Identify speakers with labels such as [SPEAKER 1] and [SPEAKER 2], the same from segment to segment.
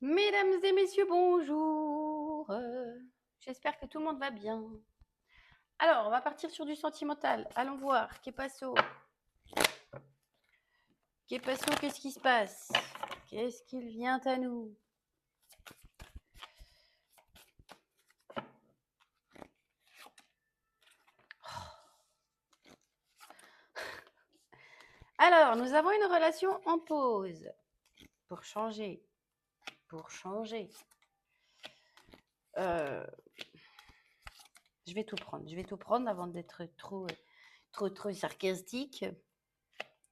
[SPEAKER 1] Mesdames et messieurs, bonjour. J'espère que tout le monde va bien. Alors, on va partir sur du sentimental. Allons voir. Que passo? Que passo? Qu'est-ce qui se passe? Qu'est-ce qu'il vient à nous? Alors, nous avons une relation en pause. Pour changer. Pour changer. Euh, je vais tout prendre. Je vais tout prendre avant d'être trop sarcastique.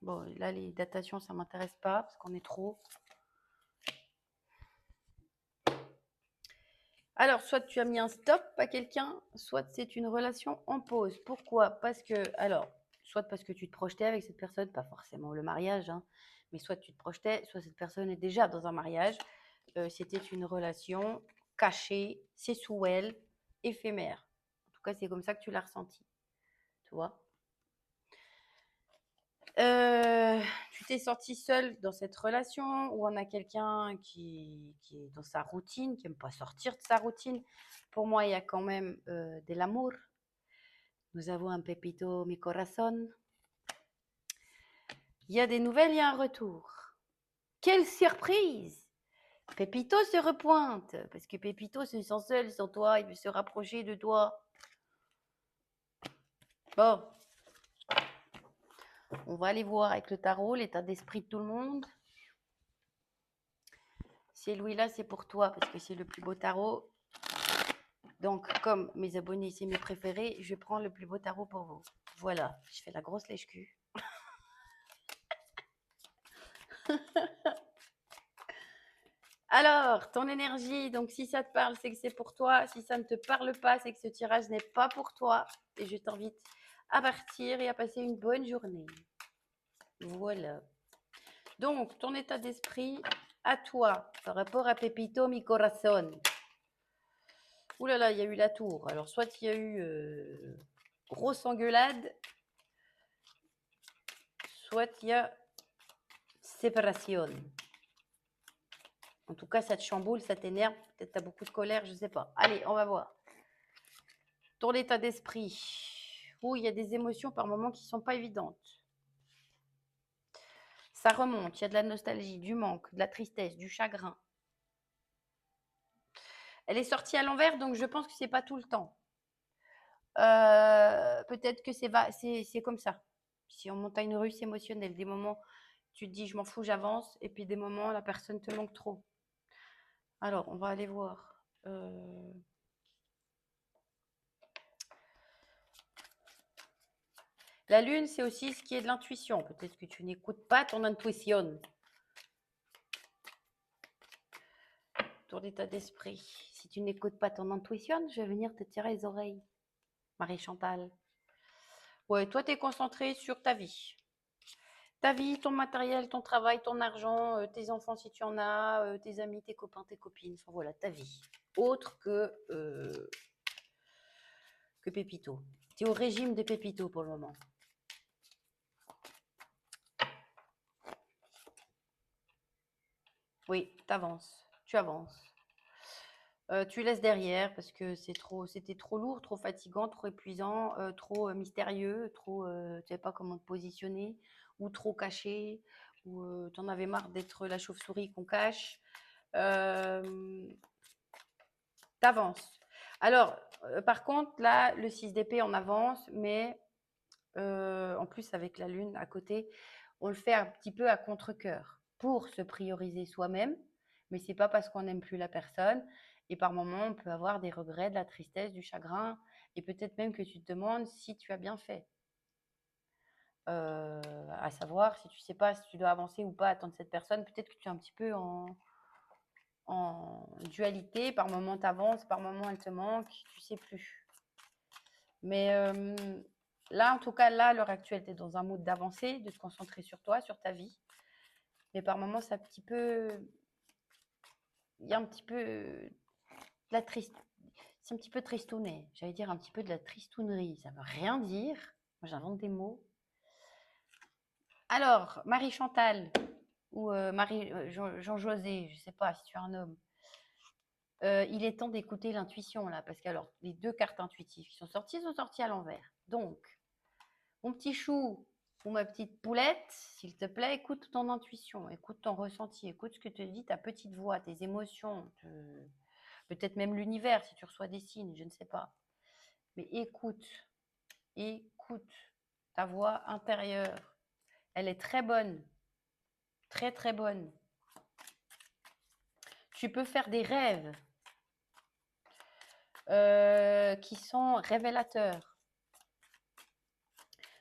[SPEAKER 1] Bon, là, les datations, ça m'intéresse pas parce qu'on est trop. Alors, soit tu as mis un stop à quelqu'un, soit c'est une relation en pause. Pourquoi? Parce que, alors, soit parce que tu te projetais avec cette personne, pas forcément le mariage, hein, mais soit tu te projetais, soit cette personne est déjà dans un mariage. C'était une relation cachée, sexuelle, éphémère. En tout cas, c'est comme ça que tu l'as ressenti. Tu vois? Tu t'es sorti seule dans cette relation ou on a quelqu'un qui est dans sa routine, qui n'aime pas sortir de sa routine. Pour moi, il y a quand même de l'amour. Nous avons un Pepito mi corazón. Il y a des nouvelles, il y a un retour. Quelle surprise! Pepito se repointe parce que Pepito se sent seul sans toi, il veut se rapprocher de toi. Bon, on va aller voir avec le tarot l'état d'esprit de tout le monde. Celui-là, c'est pour toi parce que c'est le plus beau tarot. Donc, comme mes abonnés, c'est mes préférés, je prends le plus beau tarot pour vous. Voilà, je fais la grosse lèche-cul. Alors, ton énergie, donc si ça te parle, c'est que c'est pour toi. Si ça ne te parle pas, c'est que ce tirage n'est pas pour toi. Et je t'invite à partir et à passer une bonne journée. Voilà. Donc, ton état d'esprit à toi par rapport à Pepito mi corazón. Ouh là là, il y a eu la tour. Alors, soit il y a eu grosse engueulade, soit il y a séparation. En tout cas, ça te chamboule, ça t'énerve. Peut-être tu as beaucoup de colère, je ne sais pas. Allez, on va voir. Ton état d'esprit. Où il y a des émotions par moments qui ne sont pas évidentes. Ça remonte, il y a de la nostalgie, du manque, de la tristesse, du chagrin. Elle est sortie à l'envers, donc je pense que c'est pas tout le temps. Peut-être que c'est comme ça. Si on monte à une rue, c'est émotionnel. Des moments, tu te dis, je m'en fous, j'avance. Et puis des moments, la personne te manque trop. Alors, on va aller voir. La lune, c'est aussi ce qui est de l'intuition. Peut-être que tu n'écoutes pas ton intuition. Ton état d'esprit. Si tu n'écoutes pas ton intuition, je vais venir te tirer les oreilles. Marie-Chantal. Ouais, toi, tu es concentré sur ta vie. Ta vie, ton matériel, ton travail, ton argent, tes enfants si tu en as, tes amis, tes copains, tes copines. Enfin voilà, ta vie. Autre que Pépito. Tu es au régime de Pépito pour le moment. Oui, t'avances. Tu avances. Tu laisses derrière parce que c'était trop lourd, trop fatigant, trop épuisant, trop mystérieux, trop, tu savais pas comment te positionner, ou trop caché, ou tu en avais marre d'être la chauve-souris qu'on cache. T'avances. Alors, par contre, là, le 6 d'épée, on avance, mais en plus, avec la lune à côté, on le fait un petit peu à contre-cœur pour se prioriser soi-même, mais c'est pas parce qu'on n'aime plus la personne. Et par moments, on peut avoir des regrets, de la tristesse, du chagrin, et peut-être même que tu te demandes si tu as bien fait. À savoir, si tu sais pas si tu dois avancer ou pas, attendre cette personne, peut-être que tu es un petit peu en dualité. Par moments, tu avances, par moments, elle te manque, tu sais plus. Mais là, en tout cas, là, à l'heure actuelle, tu es dans un mode d'avancer, de te concentrer sur toi, sur ta vie. Mais par moments, c'est un petit peu. Il y a un petit peu de la triste. C'est un petit peu tristounet. J'allais dire un petit peu de la tristounerie. Ça ne veut rien dire. Moi, j'invente des mots. Alors, Marie-Chantal, ou Jean-José, je ne sais pas si tu es un homme, il est temps d'écouter l'intuition là, parce que alors les deux cartes intuitives qui sont sorties à l'envers. Donc, mon petit chou ou ma petite poulette, s'il te plaît, écoute ton intuition, écoute ton ressenti, écoute ce que te dit ta petite voix, tes émotions, peut-être même l'univers si tu reçois des signes, je ne sais pas. Mais écoute ta voix intérieure. Elle est très bonne, très très bonne. Tu peux faire des rêves qui sont révélateurs.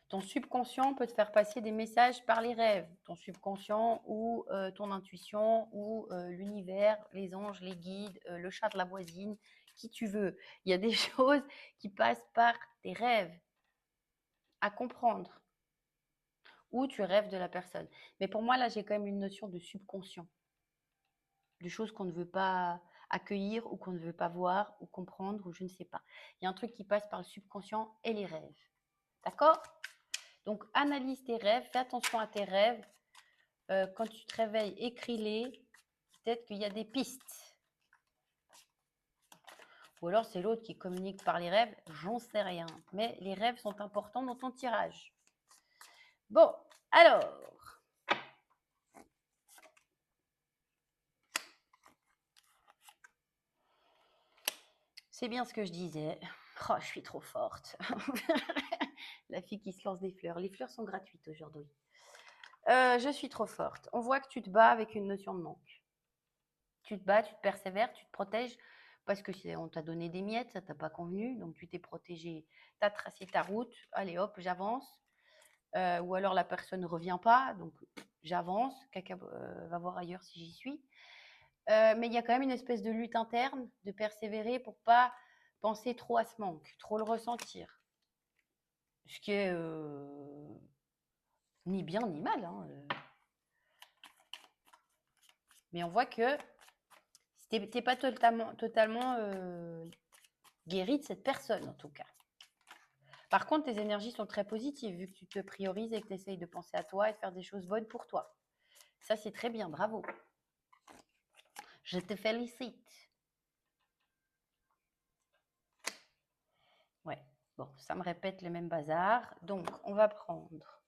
[SPEAKER 1] Ton subconscient peut te faire passer des messages par les rêves. Ton subconscient ou ton intuition ou l'univers, les anges, les guides, le chat de la voisine, qui tu veux. Il y a des choses qui passent par tes rêves à comprendre. Ou tu rêves de la personne. Mais pour moi, là, j'ai quand même une notion de subconscient. De choses qu'on ne veut pas accueillir ou qu'on ne veut pas voir ou comprendre ou je ne sais pas. Il y a un truc qui passe par le subconscient et les rêves. D'accord ? Donc, analyse tes rêves, fais attention à tes rêves. Quand tu te réveilles, écris-les. Peut-être qu'il y a des pistes. Ou alors, c'est l'autre qui communique par les rêves. J'en sais rien. Mais les rêves sont importants dans ton tirage. Bon, alors. C'est bien ce que je disais. Oh, je suis trop forte. La fille qui se lance des fleurs. Les fleurs sont gratuites aujourd'hui. Je suis trop forte. On voit que tu te bats avec une notion de manque. Tu te bats, tu te persévères, tu te protèges parce que on t'a donné des miettes, ça t'a pas convenu, donc tu t'es protégé, tu as tracé ta route, allez hop, j'avance. Ou alors la personne ne revient pas, donc j'avance, caca va voir ailleurs si j'y suis. Mais il y a quand même une espèce de lutte interne, de persévérer pour pas penser trop à ce manque, trop le ressentir. Ce qui est ni bien ni mal. Hein. Mais on voit que t'es pas totalement guéri de cette personne, en tout cas. Par contre, tes énergies sont très positives, vu que tu te priorises et que tu essayes de penser à toi et de faire des choses bonnes pour toi. Ça, c'est très bien, bravo. Je te félicite. Ouais, bon, ça me répète le même bazar. Donc, on va prendre...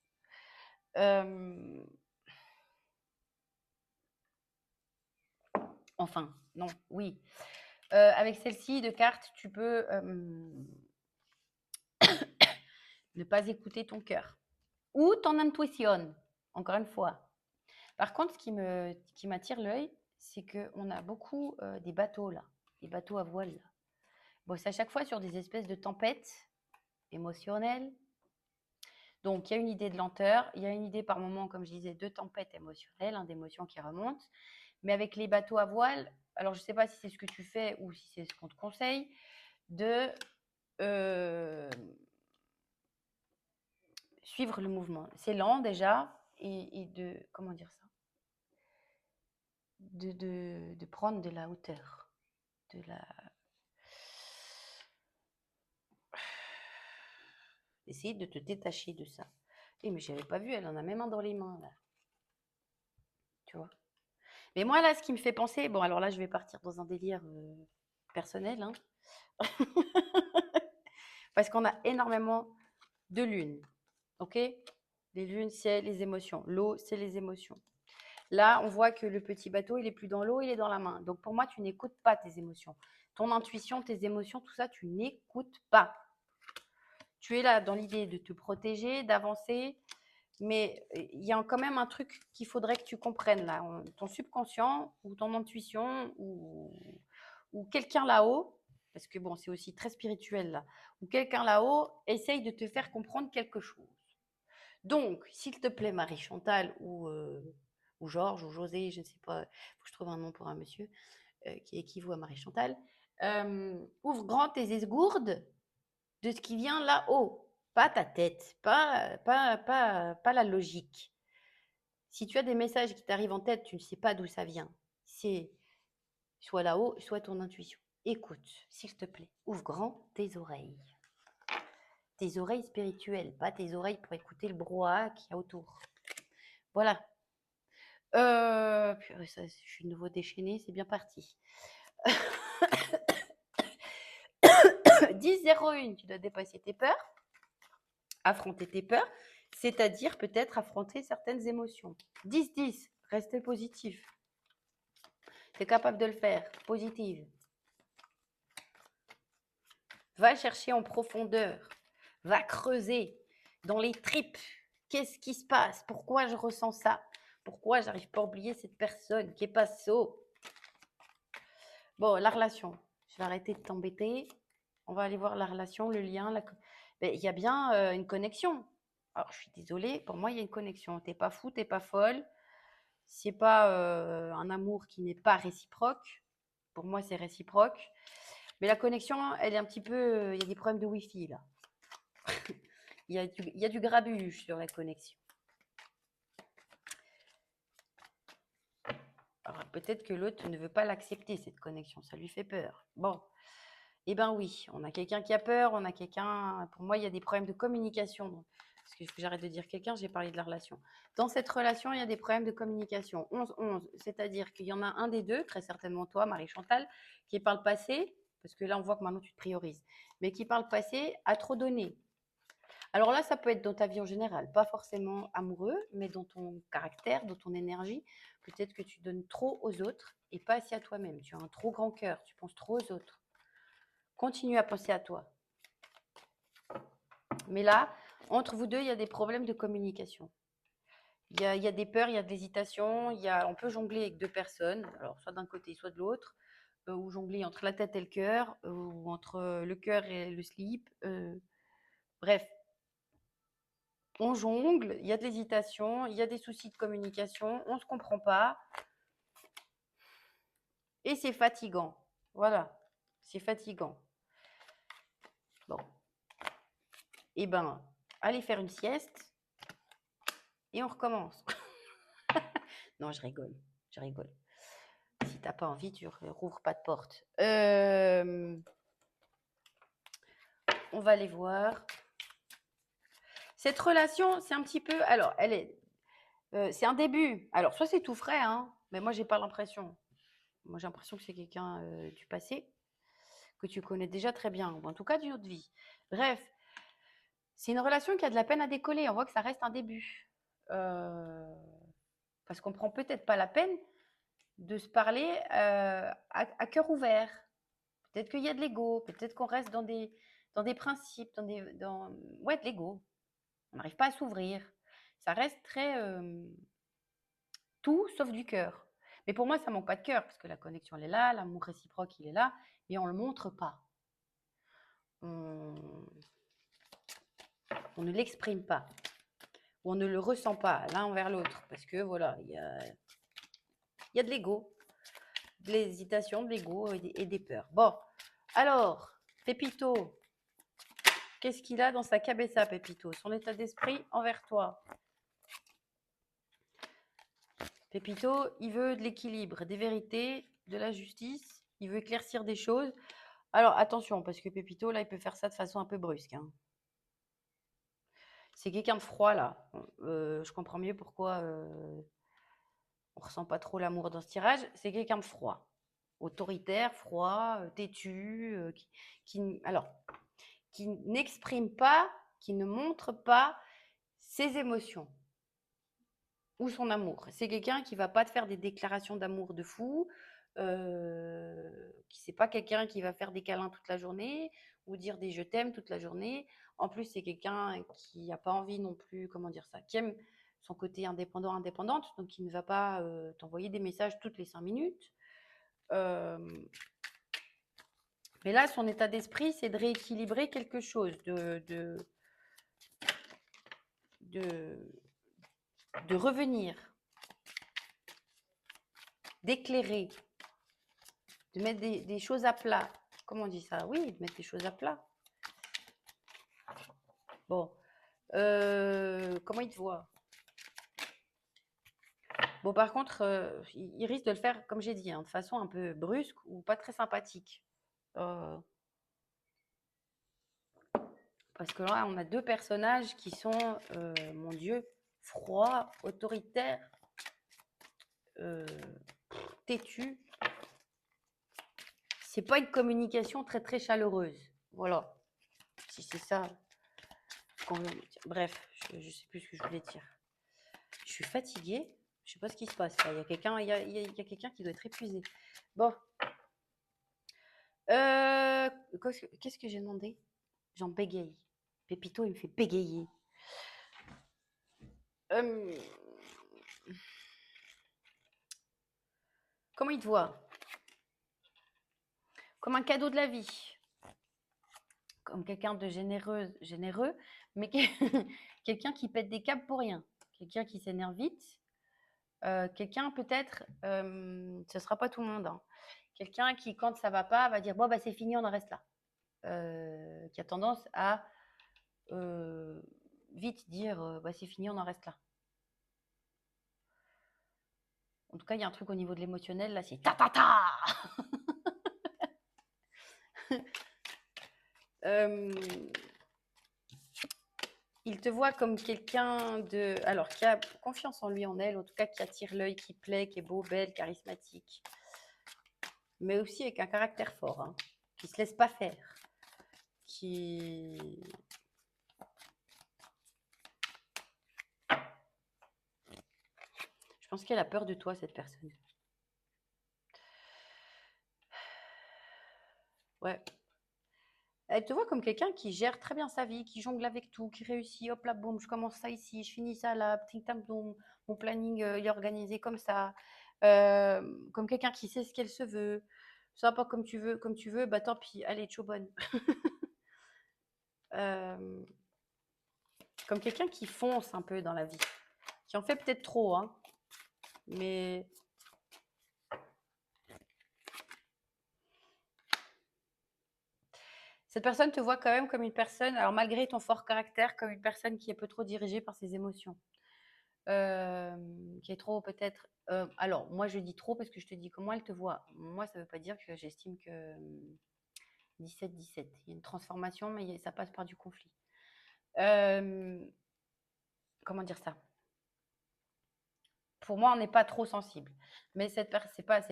[SPEAKER 1] Enfin, non, oui. Avec celle-ci de cartes, tu peux ne pas écouter ton cœur ou ton intuition, encore une fois. Par contre, ce qui m'attire l'œil, c'est qu'on a beaucoup des bateaux là, des bateaux à voile. Là. Bon, c'est à chaque fois sur des espèces de tempêtes émotionnelles. Donc, il y a une idée de lenteur, il y a une idée par moment, comme je disais, de tempête émotionnelle, hein, d'émotions qui remontent. Mais avec les bateaux à voile, alors je ne sais pas si c'est ce que tu fais ou si c'est ce qu'on te conseille, de suivre le mouvement. C'est lent déjà et de, comment dire ça, de prendre de la hauteur, de la... Essayer de te détacher de ça. Et mais je n'avais pas vu, elle en a même un dans les mains là. Tu vois. Mais moi là, ce qui me fait penser, bon alors là je vais partir dans un délire personnel, hein. Parce qu'on a énormément de lunes, ok? Les lunes, c'est les émotions. L'eau, c'est les émotions. Là, on voit que le petit bateau, il est plus dans l'eau, il est dans la main. Donc pour moi, tu n'écoutes pas tes émotions. Ton intuition, tes émotions, tout ça, tu n'écoutes pas. Tu es là dans l'idée de te protéger, d'avancer, mais il y a quand même un truc qu'il faudrait que tu comprennes là. Ton subconscient ou ton intuition ou quelqu'un là-haut, parce que bon, c'est aussi très spirituel là, ou quelqu'un là-haut essaye de te faire comprendre quelque chose. Donc, s'il te plaît, Marie-Chantal ou Georges ou José, je ne sais pas, il faut que je trouve un nom pour un monsieur qui équivaut à Marie-Chantal, ouvre grand tes esgourdes de ce qui vient là-haut. Pas ta tête, pas la logique. Si tu as des messages qui t'arrivent en tête, tu ne sais pas d'où ça vient. C'est soit là-haut, soit ton intuition. Écoute, s'il te plaît, ouvre grand tes oreilles. Tes oreilles spirituelles, pas tes oreilles pour écouter le brouhaha qu'il y a autour. Voilà. Purée, ça, je suis de nouveau déchaînée, c'est bien parti. 10-01, tu dois dépasser tes peurs, affronter tes peurs, c'est-à-dire peut-être affronter certaines émotions. 10-10, rester positif. Tu es capable de le faire, positive. Va chercher en profondeur, va creuser dans les tripes. Qu'est-ce qui se passe? Pourquoi je ressens ça? Pourquoi j'arrive pas à oublier cette personne qui est pas so? Bon, la relation. Je vais arrêter de t'embêter. On va aller voir la relation, le lien. Il y a bien une connexion. Alors, je suis désolée, pour moi, il y a une connexion. T'es pas fou, t'es pas folle. C'est pas un amour qui n'est pas réciproque. Pour moi, c'est réciproque. Mais la connexion, elle est un petit peu. Il y a des problèmes de Wi-Fi, là. Il y a du grabuge sur la connexion. Alors, peut-être que l'autre ne veut pas l'accepter, cette connexion. Ça lui fait peur. Bon. Eh bien oui, on a quelqu'un qui a peur, on a quelqu'un... Pour moi, il y a des problèmes de communication. Parce que j'arrête de dire quelqu'un, j'ai parlé de la relation. Dans cette relation, il y a des problèmes de communication. 11-11, c'est-à-dire qu'il y en a un des deux, très certainement toi, Marie-Chantal, qui par le passé, parce que là, on voit que maintenant, tu te priorises, mais qui par le passé a trop donné. Alors là, ça peut être dans ta vie en général, pas forcément amoureux, mais dans ton caractère, dans ton énergie. Peut-être que tu donnes trop aux autres et pas assez à toi-même. Tu as un trop grand cœur, tu penses trop aux autres. Continue à penser à toi. Mais là, entre vous deux, il y a des problèmes de communication. Il y a des peurs, il y a de l'hésitation. On peut jongler avec deux personnes, alors soit d'un côté, soit de l'autre, ou jongler entre la tête et le cœur, ou entre le cœur et le slip. Bref, on jongle, il y a de l'hésitation, il y a des soucis de communication, on ne se comprend pas. Et c'est fatigant. Voilà, c'est fatigant. Bon. Eh ben, allez faire une sieste et on recommence. Non, je rigole, je rigole. Si t'as pas envie, tu rouvres pas de porte. On va aller voir. Cette relation, c'est un petit peu... Alors, c'est un début. Alors, soit c'est tout frais, hein, mais moi, j'ai pas l'impression. Moi, j'ai l'impression que c'est quelqu'un du passé, que tu connais déjà très bien, ou en tout cas d'une autre vie. Bref, c'est une relation qui a de la peine à décoller. On voit que ça reste un début. Parce qu'on prend peut-être pas la peine de se parler à cœur ouvert. Peut-être qu'il y a de l'ego, peut-être qu'on reste dans des principes, ouais, de l'ego. On n'arrive pas à s'ouvrir. Ça reste très tout sauf du cœur. Mais pour moi, ça manque pas de cœur, parce que la connexion, elle est là, l'amour réciproque, il est là, mais on ne le montre pas. On ne l'exprime pas. Ou on ne le ressent pas l'un envers l'autre, parce que voilà, il y a de l'ego, de l'hésitation, de l'ego et des peurs. Bon, alors, Pépito, qu'est-ce qu'il a dans sa cabessa, Pépito? Son état d'esprit envers toi. Pépito, il veut de l'équilibre, des vérités, de la justice. Il veut éclaircir des choses. Alors, attention, parce que Pépito, là, il peut faire ça de façon un peu brusque, hein. C'est quelqu'un de froid, là. Je comprends mieux pourquoi on ressent pas trop l'amour dans ce tirage. C'est quelqu'un de froid. Autoritaire, froid, têtu, qui n'exprime pas, qui ne montre pas ses émotions ou son amour. C'est quelqu'un qui va pas te faire des déclarations d'amour de fou, qui c'est pas quelqu'un qui va faire des câlins toute la journée ou dire des je t'aime toute la journée. En plus, c'est quelqu'un qui a pas envie non plus, comment dire ça, qui aime son côté indépendante, donc qui ne va pas t'envoyer des messages toutes les 5 minutes. Mais là, son état d'esprit, c'est de rééquilibrer quelque chose, de revenir, d'éclairer, de mettre des choses à plat. Comment on dit ça? Oui, de mettre des choses à plat. Bon. Comment il te voit? Bon, par contre, il risque de le faire, comme j'ai dit, hein, de façon un peu brusque ou pas très sympathique. Parce que là, on a deux personnages qui sont, mon Dieu, froids, autoritaires. têtu. C'est pas une communication très très chaleureuse. Voilà. Si c'est ça. Bref, je sais plus ce que je voulais dire. Je suis fatiguée. Je sais pas ce qui se passe. Il y a quelqu'un, il y a quelqu'un qui doit être épuisé. Bon. Qu'est-ce que j'ai demandé? J'en bégaye. Pépito, il me fait bégayer. Comment il te voit? Comme un cadeau de la vie. Comme quelqu'un de généreux, mais quelqu'un qui pète des câbles pour rien. Quelqu'un qui s'énerve vite. Quelqu'un peut-être, ce sera pas tout le monde, hein. Quelqu'un qui, quand ça va pas, va dire bon bah c'est fini, on en reste là. Qui a tendance à vite dire bah c'est fini, on en reste là. En tout cas, il y a un truc au niveau de l'émotionnel là, c'est ta ta ta. Il te voit comme quelqu'un alors qui a confiance en lui, en elle, en tout cas qui attire l'œil, qui plaît, qui est beau, belle, charismatique, mais aussi avec un caractère fort, hein, qui se laisse pas faire, qui je pense qu'elle a peur de toi, cette personne. Ouais. Elle te voit comme quelqu'un qui gère très bien sa vie, qui jongle avec tout, qui réussit. Hop là, boum, je commence ça ici, je finis ça là, ting tam boum, mon planning il est organisé comme ça. Comme quelqu'un qui sait ce qu'elle se veut. Ça va pas comme tu veux, bah tant pis, allez, tchou bonne. Euh, Comme quelqu'un qui fonce un peu dans la vie, qui en fait peut-être trop, hein, mais cette personne te voit quand même comme une personne, alors malgré ton fort caractère, comme une personne qui est peu trop dirigée par ses émotions. Qui est trop peut-être. Alors, moi je dis trop parce que je te dis comment elle te voit. Moi, ça ne veut pas dire que j'estime que 17-17. Il y a une transformation, mais ça passe par du conflit. Comment dire ça? Pour moi, on n'est pas trop sensible. Mais c'est pas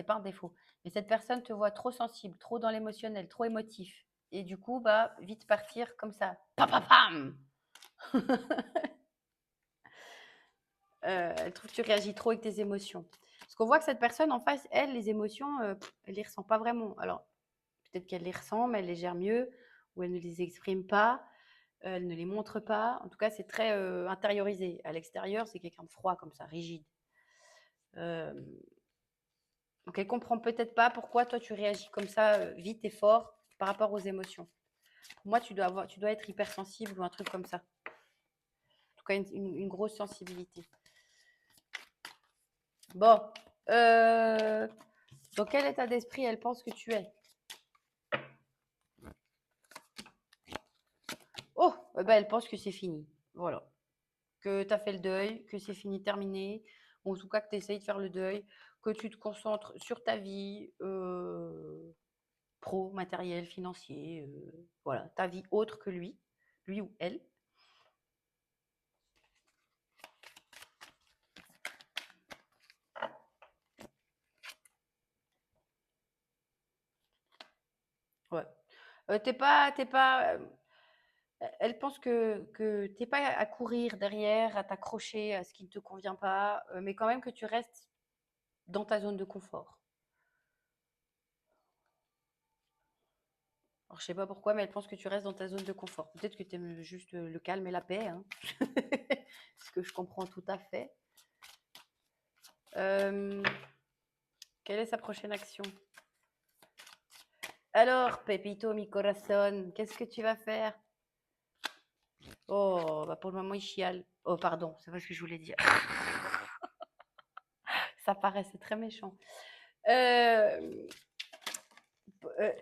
[SPEAKER 1] un défaut. Mais cette personne te voit trop sensible, trop dans l'émotionnel, trop émotif. Et du coup, bah, vite partir comme ça. Pam, pam, pam. Elle trouve que tu réagis trop avec tes émotions. Parce qu'on voit que cette personne en face, elle, les émotions, elle les ressent pas vraiment. Alors, peut-être qu'elle les ressent, mais elle les gère mieux, ou elle ne les exprime pas, elle ne les montre pas. En tout cas, c'est très intériorisé. À l'extérieur, c'est quelqu'un de froid, comme ça, rigide. Euh, donc, elle comprend peut-être pas pourquoi toi, tu réagis comme ça, vite et fort, par rapport aux émotions. Pour moi, tu dois être hypersensible ou un truc comme ça. En tout cas, une grosse sensibilité. Bon. Dans quel état d'esprit elle pense que tu es? Oh, ben elle pense que c'est fini. Voilà. Que tu as fait le deuil, que c'est fini, terminé. Ou en tout cas, que tu essayes de faire le deuil, que tu te concentres sur ta vie pro, matériel, financier. Voilà, ta vie autre que lui ou elle. Ouais. T'es pas. Elle pense que t'es pas à courir derrière, à t'accrocher à ce qui ne te convient pas, mais quand même que tu restes dans ta zone de confort. Alors, je sais pas pourquoi, mais elle pense que tu restes dans ta zone de confort. Peut-être que tu aimes juste le calme et la paix, hein. Ce que je comprends tout à fait. Quelle est sa prochaine action? Alors, Pepito, mi corazón, qu'est-ce que tu vas faire? Oh, bah pour le moment, il chiale. Oh, pardon, c'est pas ce que je voulais dire. Ça paraissait très méchant.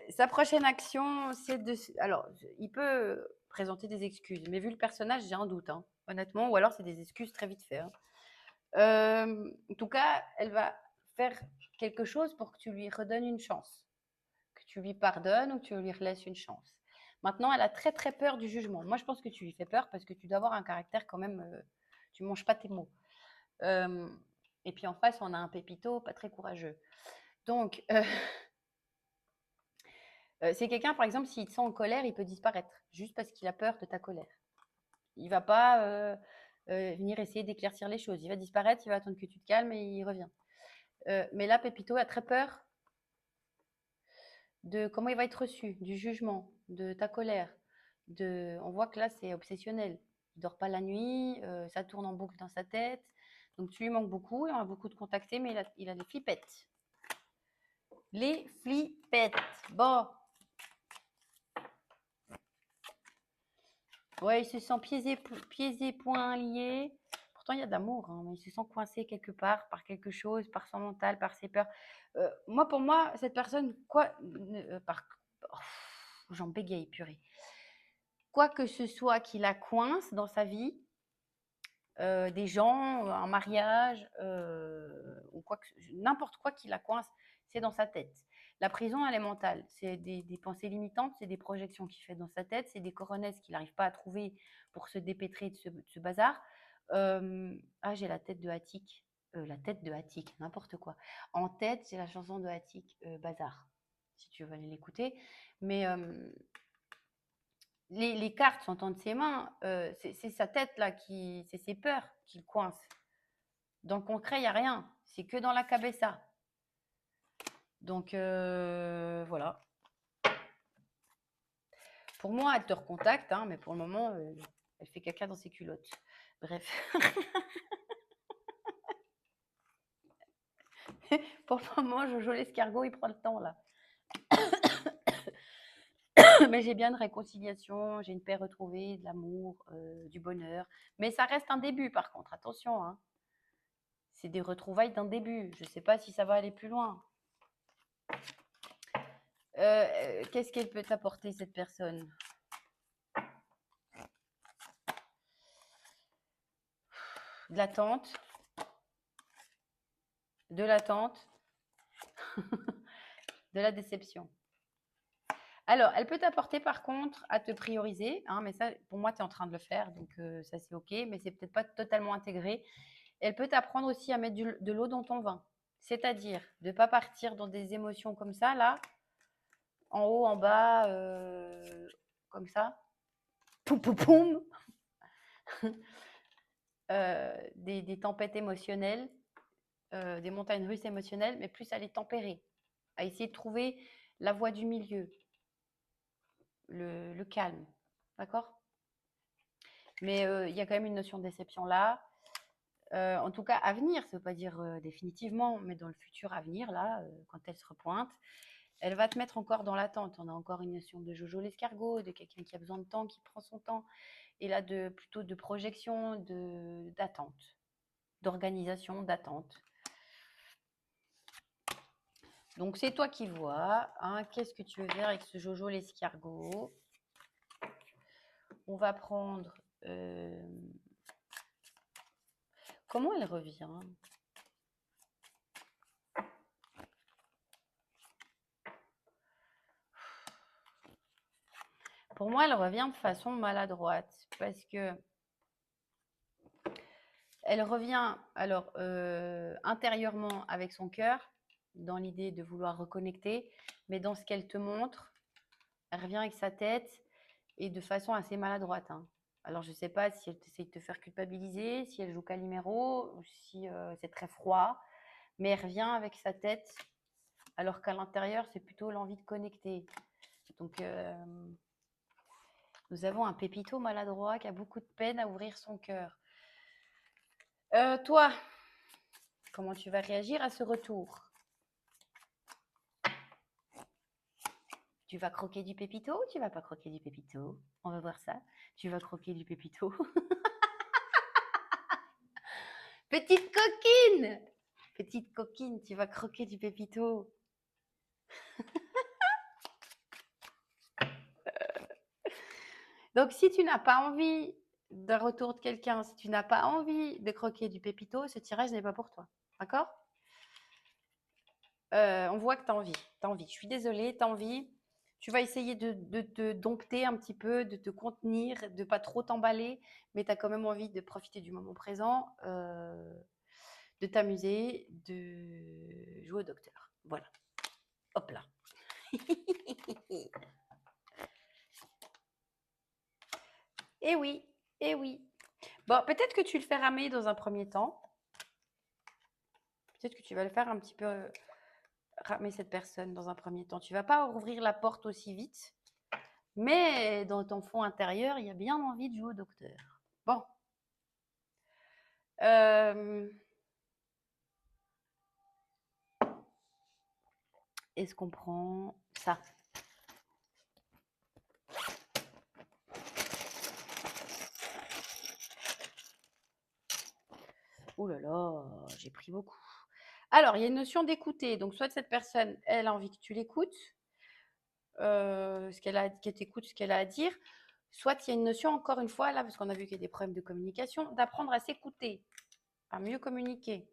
[SPEAKER 1] Sa prochaine action, c'est de. Alors, il peut présenter des excuses, mais vu le personnage, j'ai un doute, hein, honnêtement, ou alors c'est des excuses très vite fait, hein. En tout cas, elle va faire quelque chose pour que tu lui redonnes une chance, que tu lui pardonnes ou que tu lui laisses une chance. Maintenant, elle a très très peur du jugement. Moi, je pense que tu lui fais peur parce que tu dois avoir un caractère quand même. Tu manges pas tes mots. Euh, Et puis en face, on a un pépito pas très courageux. Donc, c'est quelqu'un, par exemple, s'il te sent en colère, il peut disparaître, juste parce qu'il a peur de ta colère. Il va pas venir essayer d'éclaircir les choses. Il va disparaître, il va attendre que tu te calmes et il revient. Mais là, Pépito a très peur de comment il va être reçu, du jugement, de ta colère. On voit que là, c'est obsessionnel. Il dort pas la nuit, ça tourne en boucle dans sa tête. Donc tu lui manques beaucoup, il en a beaucoup de contactés, mais il a des flippettes. Les flippettes. Bon. Ouais, il se sent pieds et poings liés. Pourtant, il y a de l'amour, hein, mais il se sent coincé quelque part par quelque chose, par son mental, par ses peurs. Pour moi, cette personne, oh, j'en bégaye, purée. Quoi que ce soit qui la coince dans sa vie, des gens, un mariage, ou n'importe quoi qui la coince, c'est dans sa tête. La prison, elle est mentale. C'est des pensées limitantes, c'est des projections qu'il fait dans sa tête, c'est des coronesses qu'il n'arrive pas à trouver pour se dépêtrer de ce bazar. J'ai la tête de Attic. La tête de Attic, n'importe quoi. En tête, j'ai la chanson de Attic, Bazar, si tu veux aller l'écouter. Mais les cartes sont entre ses mains, c'est sa tête là, c'est ses peurs qui le coincent. Dans le concret, il n'y a rien. C'est que dans la cabessa. Donc, voilà. Pour moi, elle te recontacte, hein, mais pour le moment, elle fait caca dans ses culottes. Bref. Pour le moment, Jojo l'escargot, il prend le temps, là. Mais j'ai bien une réconciliation, j'ai une paix retrouvée, de l'amour, du bonheur. Mais ça reste un début, par contre. Attention, hein. C'est des retrouvailles d'un début. Je ne sais pas si ça va aller plus loin. Qu'est-ce qu'elle peut t'apporter, cette personne? De l'attente, de l'attente, de la déception. Alors, elle peut t'apporter par contre à te prioriser, hein, mais ça, pour moi, tu es en train de le faire, donc ça c'est ok, mais c'est peut-être pas totalement intégré. Elle peut t'apprendre aussi à mettre de l'eau dans ton vin, c'est-à-dire de ne pas partir dans des émotions comme ça, là, en haut, en bas, comme ça, poum poum poum, des tempêtes émotionnelles, des montagnes russes émotionnelles, mais plus à les tempérer, à essayer de trouver la voie du milieu, le calme, d'accord? Mais il y a quand même une notion de déception là. En tout cas, à venir, ça ne veut pas dire définitivement, mais dans le futur à venir, là, quand elle se repointe, elle va te mettre encore dans l'attente. On a encore une notion de Jojo l'escargot, de quelqu'un qui a besoin de temps, qui prend son temps. Et là, plutôt de projection, d'attente, d'organisation, d'attente. Donc, c'est toi qui vois. Hein, qu'est-ce que tu veux faire avec ce Jojo l'escargot? On va prendre... comment elle revient? Pour moi, elle revient de façon maladroite parce que elle revient alors intérieurement avec son cœur, dans l'idée de vouloir reconnecter, mais dans ce qu'elle te montre, elle revient avec sa tête et de façon assez maladroite. Hein. Alors, je ne sais pas si elle essaie de te faire culpabiliser, si elle joue Calimero, ou si c'est très froid, mais elle revient avec sa tête, alors qu'à l'intérieur, c'est plutôt l'envie de connecter. Donc, nous avons un pépito maladroit qui a beaucoup de peine à ouvrir son cœur. Toi, comment tu vas réagir à ce retour? Tu vas croquer du pépito ou tu vas pas croquer du pépito? On va voir ça. Tu vas croquer du pépito. Petite coquine! Petite coquine, tu vas croquer du pépito. Donc, si tu n'as pas envie d'un retour de quelqu'un, si tu n'as pas envie de croquer du pépito, ce tirage n'est pas pour toi. D'accord? On voit que tu as envie. T'as envie. Je suis désolée, tu as envie. Tu vas essayer de te dompter un petit peu, de te contenir, de pas trop t'emballer, mais tu as quand même envie de profiter du moment présent, de de t'amuser, de jouer au docteur. Voilà. Hop là. Eh oui, eh oui. Bon, peut-être que tu le fais ramer dans un premier temps. Peut-être que tu vas le faire un petit peu ramer cette personne dans un premier temps. Tu vas pas ouvrir la porte aussi vite, mais dans ton fond intérieur, il y a bien envie de jouer au docteur. Bon. Est-ce qu'on prend ça? Oh là là, j'ai pris beaucoup. Alors, il y a une notion d'écouter. Donc, soit cette personne, elle a envie que tu l'écoutes, qu'elle t'écoute ce qu'elle a à dire. Soit il y a une notion, encore une fois, là, parce qu'on a vu qu'il y a des problèmes de communication, d'apprendre à s'écouter, à mieux communiquer.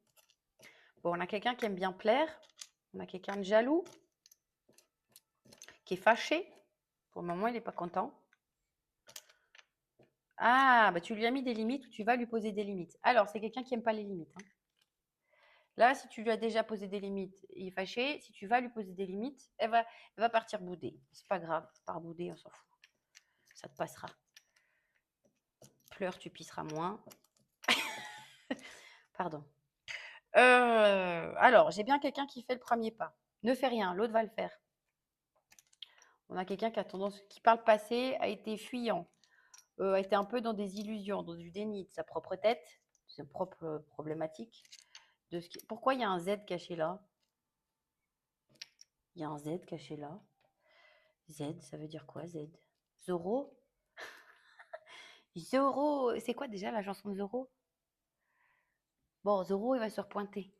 [SPEAKER 1] Bon, on a quelqu'un qui aime bien plaire, on a quelqu'un de jaloux, qui est fâché. Pour le moment, il n'est pas content. Ah, bah tu lui as mis des limites ou tu vas lui poser des limites. Alors, c'est quelqu'un qui n'aime pas les limites, hein. Là, si tu lui as déjà posé des limites, il est fâché. Si tu vas lui poser des limites, elle va partir bouder. C'est pas grave, par bouder, on s'en fout. Ça te passera. Pleure, tu pisseras moins. Pardon. Alors, j'ai bien quelqu'un qui fait le premier pas. Ne fais rien, l'autre va le faire. On a quelqu'un qui a tendance, qui par le passé a été fuyant, a été un peu dans des illusions, dans du déni de sa propre tête, de ses propres problématiques. Pourquoi il y a un Z caché là? Il y a un Z caché là. Z, ça veut dire quoi, Z? Zorro? Zorro, c'est quoi déjà la chanson de Zorro? Bon, Zorro, il va se repointer.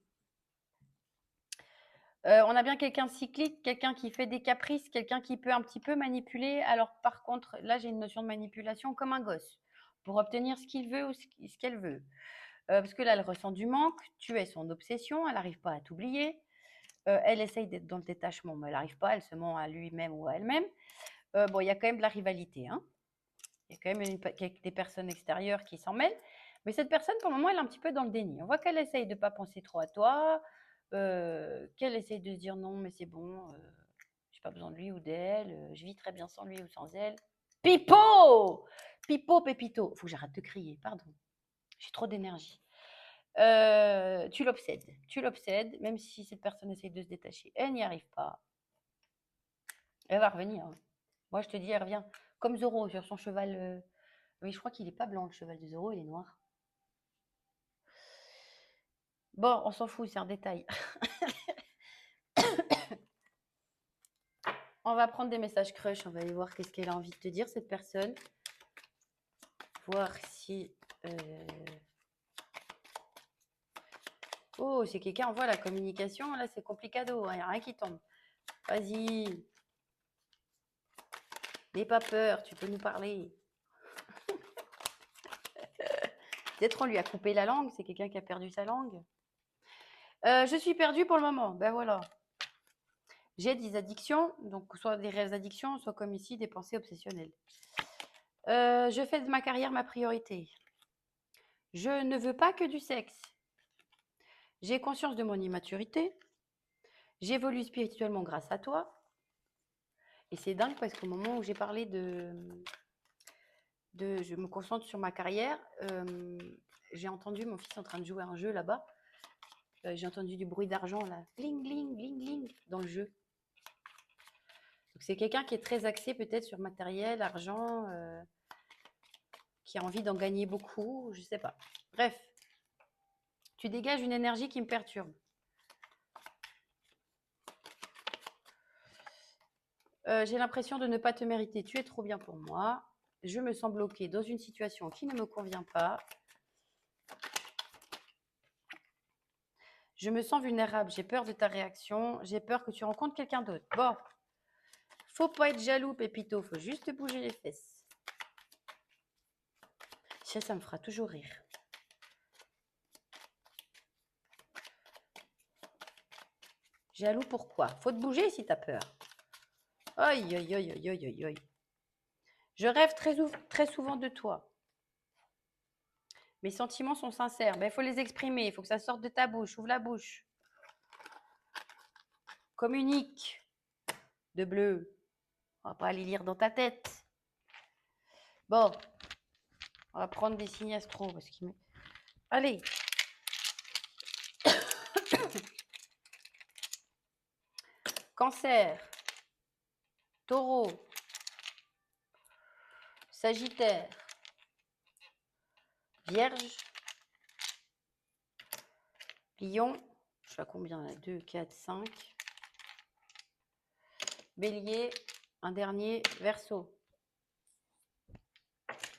[SPEAKER 1] On a bien quelqu'un de cyclique, quelqu'un qui fait des caprices, quelqu'un qui peut un petit peu manipuler. Alors, par contre, là, j'ai une notion de manipulation comme un gosse, pour obtenir ce qu'il veut ou ce qu'elle veut. Parce que là, elle ressent du manque, tu es son obsession, elle n'arrive pas à t'oublier. Elle essaye d'être dans le détachement, mais elle n'arrive pas, elle se ment à lui-même ou à elle-même. Bon, il y a quand même de la rivalité, hein. Il y a quand même des personnes extérieures qui s'en mêlent. Mais cette personne, pour le moment, elle est un petit peu dans le déni. On voit qu'elle essaye de ne pas penser trop à toi, qu'elle essaye de se dire non, mais c'est bon, j'ai pas besoin de lui ou d'elle, je vis très bien sans lui ou sans elle. Pipo! Pipo, Pépito. Faut que j'arrête de crier, pardon. J'ai trop d'énergie. Tu l'obsèdes, même si cette personne essaye de se détacher. Elle n'y arrive pas. Elle va revenir, hein. Moi, je te dis, elle revient comme Zorro sur son cheval. Oui, je crois qu'il n'est pas blanc, le cheval de Zorro, il est noir. Bon, on s'en fout, c'est un détail. On va prendre des messages crush, on va aller voir qu'est-ce qu'elle a envie de te dire, cette personne. Voir si... Oh, c'est quelqu'un, on voit la communication, là, c'est complicado, il n'y a rien qui tombe. Vas-y. N'aie pas peur, tu peux nous parler. Peut-être on lui a coupé la langue, c'est quelqu'un qui a perdu sa langue. Je suis perdue pour le moment, ben voilà. J'ai des addictions, donc soit des réelles addictions, soit comme ici, des pensées obsessionnelles. Je fais de ma carrière ma priorité. Je ne veux pas que du sexe. J'ai conscience de mon immaturité. J'évolue spirituellement grâce à toi. Et c'est dingue parce qu'au moment où j'ai parlé je me concentre sur ma carrière, j'ai entendu mon fils en train de jouer à un jeu là-bas. J'ai entendu du bruit d'argent là, gling, gling, gling, gling, dans le jeu. Donc c'est quelqu'un qui est très axé peut-être sur matériel, argent, qui a envie d'en gagner beaucoup, je ne sais pas. Bref, tu dégages une énergie qui me perturbe. J'ai l'impression de ne pas te mériter. Tu es trop bien pour moi. Je me sens bloquée dans une situation qui ne me convient pas. Je me sens vulnérable. J'ai peur de ta réaction. J'ai peur que tu rencontres quelqu'un d'autre. Bon, faut pas être jaloux, Pépito. Faut juste bouger les fesses. Ça me fera toujours rire. Jaloux pourquoi? Faut te bouger si t'as peur. Aïe, aïe, aïe, aïe, aïe, aïe, aïe. Je rêve très souvent de toi. Mes sentiments sont sincères. Ben, il faut les exprimer. Il faut que ça sorte de ta bouche. Ouvre la bouche. Communique. De bleu. On va pas aller lire dans ta tête. Bon. On va prendre des signes astro. Parce qu'il Allez. Cancer. Taureau. Sagittaire. Vierge. Lion. Je sais à combien là? 2, 4, 5. Bélier. Un dernier. Verseau.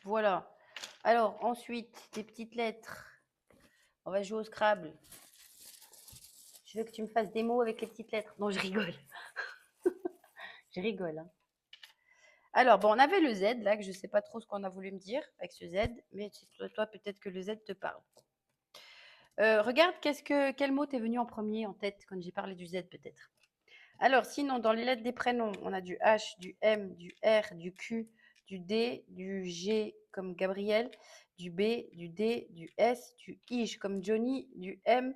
[SPEAKER 1] Voilà. Alors, ensuite, des petites lettres. On va jouer au Scrabble. Je veux que tu me fasses des mots avec les petites lettres. Non, je rigole. Je rigole. Hein. Alors, bon, on avait le Z, là, que je ne sais pas trop ce qu'on a voulu me dire avec ce Z, mais toi peut-être que le Z te parle. Regarde, quel mot t'est venu en premier en tête quand j'ai parlé du Z, peut-être. Alors, sinon, dans les lettres des prénoms, on a du H, du M, du R, du Q, du D, du G comme Gabriel, du B, du D, du S, du I comme Johnny, du M,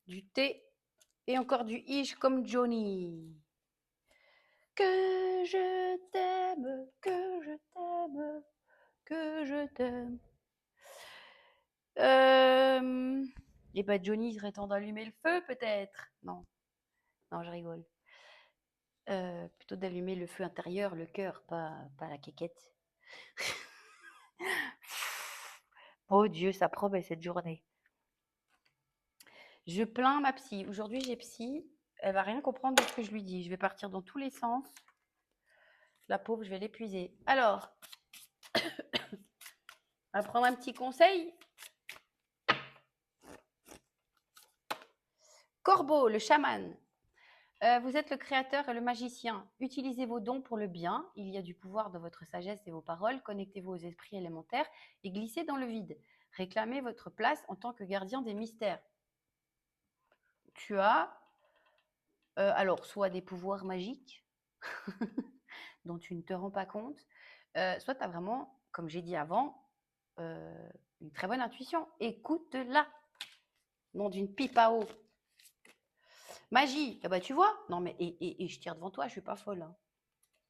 [SPEAKER 1] du T et encore du I comme Johnny. Que je t'aime, que je t'aime, que je t'aime. Et bah Johnny, il serait temps d'allumer le feu peut-être. Non, non, je rigole. Plutôt d'allumer le feu intérieur, le cœur, pas la quéquette. Oh Dieu, ça promet cette journée. Je plains ma psy. Aujourd'hui, j'ai psy. Elle va rien comprendre de ce que je lui dis. Je vais partir dans tous les sens. La pauvre, je vais l'épuiser. Alors, on va prendre un petit conseil. Corbeau, le chaman. Vous êtes le créateur et le magicien. Utilisez vos dons pour le bien. Il y a du pouvoir dans votre sagesse et vos paroles. Connectez-vous aux esprits élémentaires et glissez dans le vide. Réclamez votre place en tant que gardien des mystères. Tu as alors soit des pouvoirs magiques dont tu ne te rends pas compte, soit tu as vraiment, comme j'ai dit avant, une très bonne intuition. Écoute-la. Nom d'une pipe à eau. Magie, bah tu vois, non mais et je tire devant toi, je suis pas folle. Hein.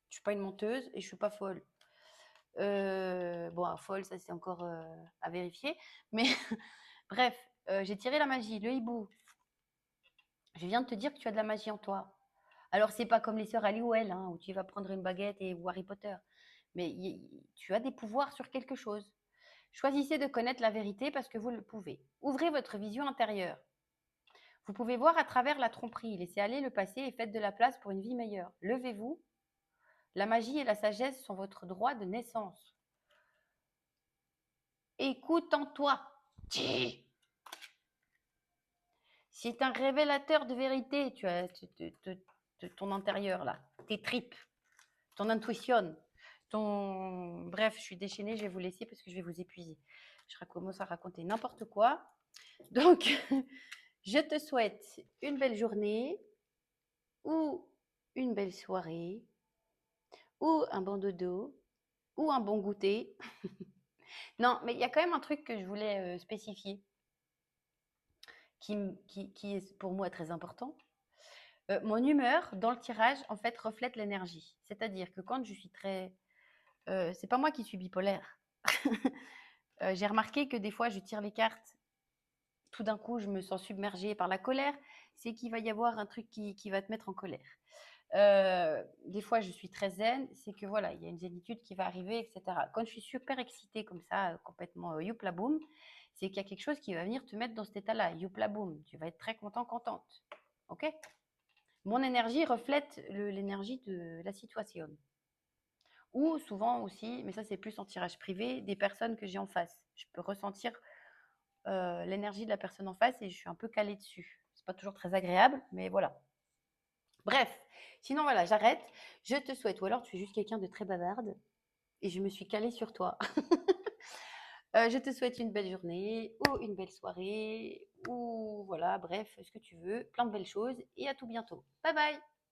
[SPEAKER 1] Je suis pas une menteuse et je suis pas folle. Bon, folle, ça c'est encore à vérifier. Mais bref, j'ai tiré la magie, le hibou. Je viens de te dire que tu as de la magie en toi. Alors c'est pas comme les sœurs Halliwell, hein, où tu vas prendre une baguette ou Harry Potter. Mais tu as des pouvoirs sur quelque chose. Choisissez de connaître la vérité parce que vous le pouvez. Ouvrez votre vision intérieure. Vous pouvez voir à travers la tromperie, laissez aller le passé et faites de la place pour une vie meilleure. Levez-vous. La magie et la sagesse sont votre droit de naissance. Écoute en toi. C'est un révélateur de vérité, tu as ton intérieur là, tes tripes, ton intuition, ton... Bref, je suis déchaînée, je vais vous laisser parce que je vais vous épuiser. Je commence à raconter n'importe quoi. Donc, je te souhaite une belle journée ou une belle soirée ou un bon dodo ou un bon goûter. Non, mais il y a quand même un truc que je voulais spécifier qui est pour moi très important. Mon humeur dans le tirage, en fait, reflète l'énergie. C'est-à-dire que quand je suis très... c'est pas moi qui suis bipolaire. J'ai remarqué que des fois, je tire les cartes, tout d'un coup, je me sens submergée par la colère. C'est qu'il va y avoir un truc qui va te mettre en colère. Des fois, je suis très zen. C'est que voilà, il y a une zénitude qui va arriver, etc. Quand je suis super excitée comme ça, complètement youpla boum, c'est qu'il y a quelque chose qui va venir te mettre dans cet état-là. Youpla boum, tu vas être très content, contente. Ok ? Mon énergie reflète l'énergie de la situation. Ou souvent aussi, mais ça c'est plus en tirage privé, des personnes que j'ai en face. Je peux ressentir l'énergie de la personne en face et je suis un peu calée dessus. C'est pas toujours très agréable, mais voilà. Bref, sinon voilà, j'arrête. Je te souhaite, ou alors tu es juste quelqu'un de très bavarde et je me suis calée sur toi. Je te souhaite une belle journée ou une belle soirée ou voilà, bref, ce que tu veux, plein de belles choses et à tout bientôt. Bye bye.